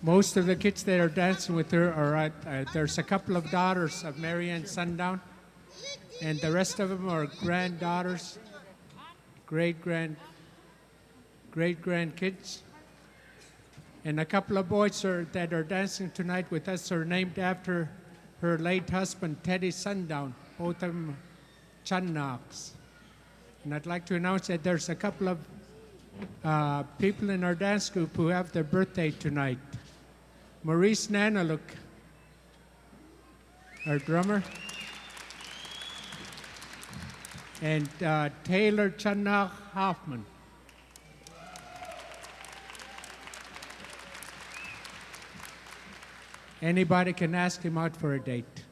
Most of the kids that are dancing with her are there's a couple of daughters of Marianne Sundown, and the rest of them are granddaughters, great-grandkids. And a couple of boys that are dancing tonight with us are named after her late husband, Teddy Sundown, both of them Channocks. And I'd like to announce that there's a couple of people in our dance group who have their birthday tonight. Maurice Nanaluk, our drummer, and Taylor Channock Hoffman. Anybody can ask him out for a date.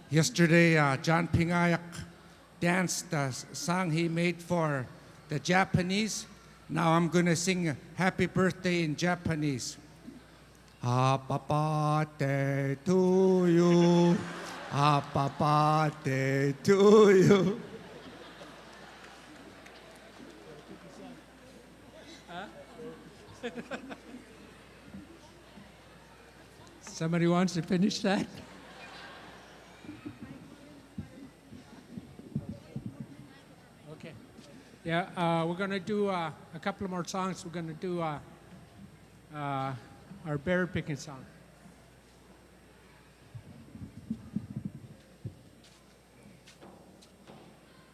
Yesterday, John Pingayak danced a song he made for the Japanese. Now I'm going to sing Happy Birthday in Japanese. Happy birthday to you. Happy birthday to you. Somebody wants to finish that? Okay. Yeah, we're going to do a couple of more songs. We're going to do our berry picking song.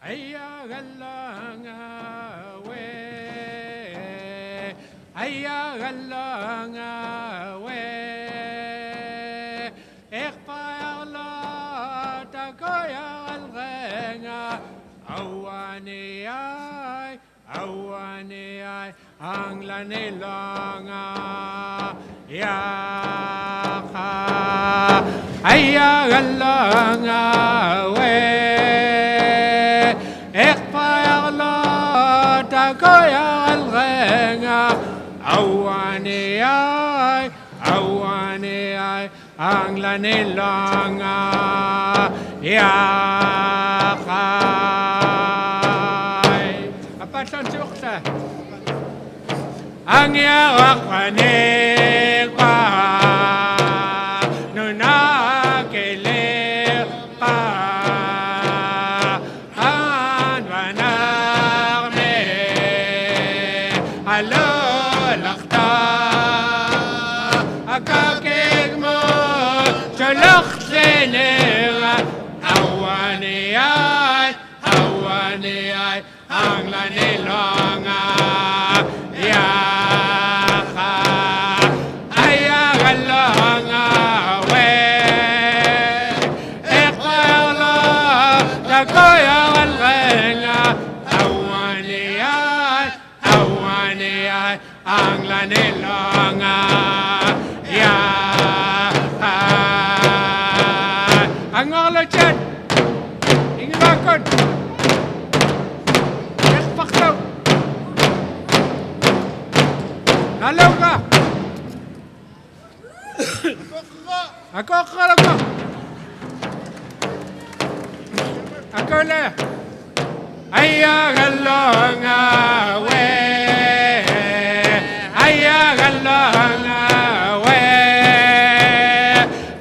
Aya galanga we, aya galanga we, ekfayarla takoya algenga, awani ay, anglani langa, yaka, aya galanga we. Takoya algenga, awani ay, anglani langa, yakay. Apatan suksa. Ang yawakwani kwa, nunakili pa. Hello, lakta, akakig mo, chalak sinira, awani ay, ang lanilonga, yaka, ayagalonga, we, ekala, takoya algenga, awani ay, ang lanilonga, ang olachan, ingilakon, ekpaktaw, nalaw ka, ako akalag mo, ako na, ayagalonga, we, ayagalonga, we,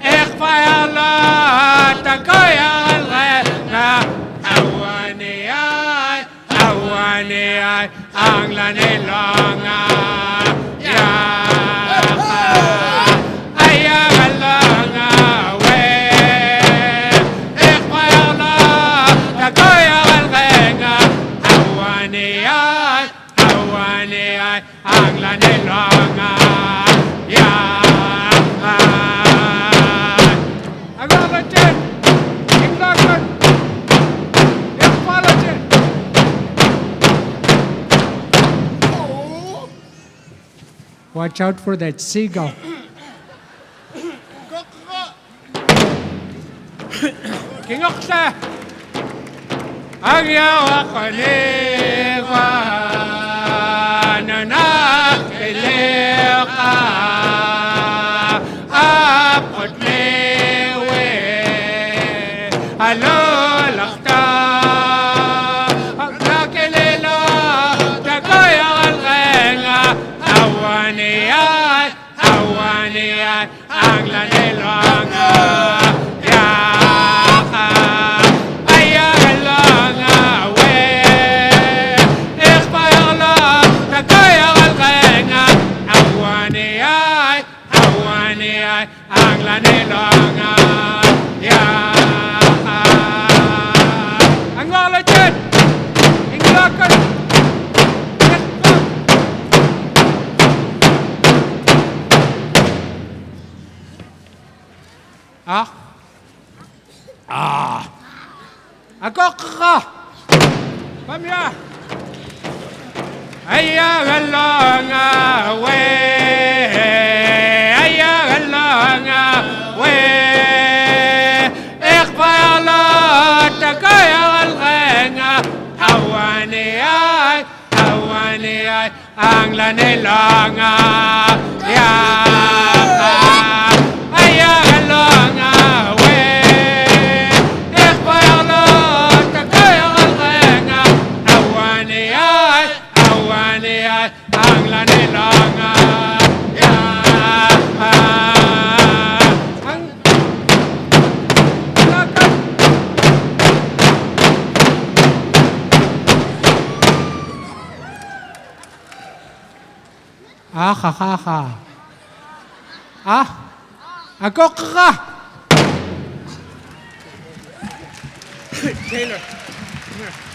ekfayala, takoya algenga, awani ay, ang lanilonga, yaka, ayagalonga, we, ekfayala, takoya algenga, awani ay, ang lanilonga, yaka. Agalatin, inglakan, ekpalatin. Watch out for that seagull. Kingoksa, ang yawakwaniwa, nanakilika, apot niwe, alo lakta, ang nakilila, takoy ang algenga, awani ay ang lanilanga ya ay ang langa we ikhbayala takaya alqenga awani ay ang lanilanga ya ang walajan inglakan Ako ka! Pamya! Ayagalanga we! Ayagalanga we! Ikhbayala takaya alqenga awani ay ang lanilanga ya ayagalanga we! Ikhbayala takaya alqenga awani ay ang lanilanga ya ang lakas ako ka Taylor, come here.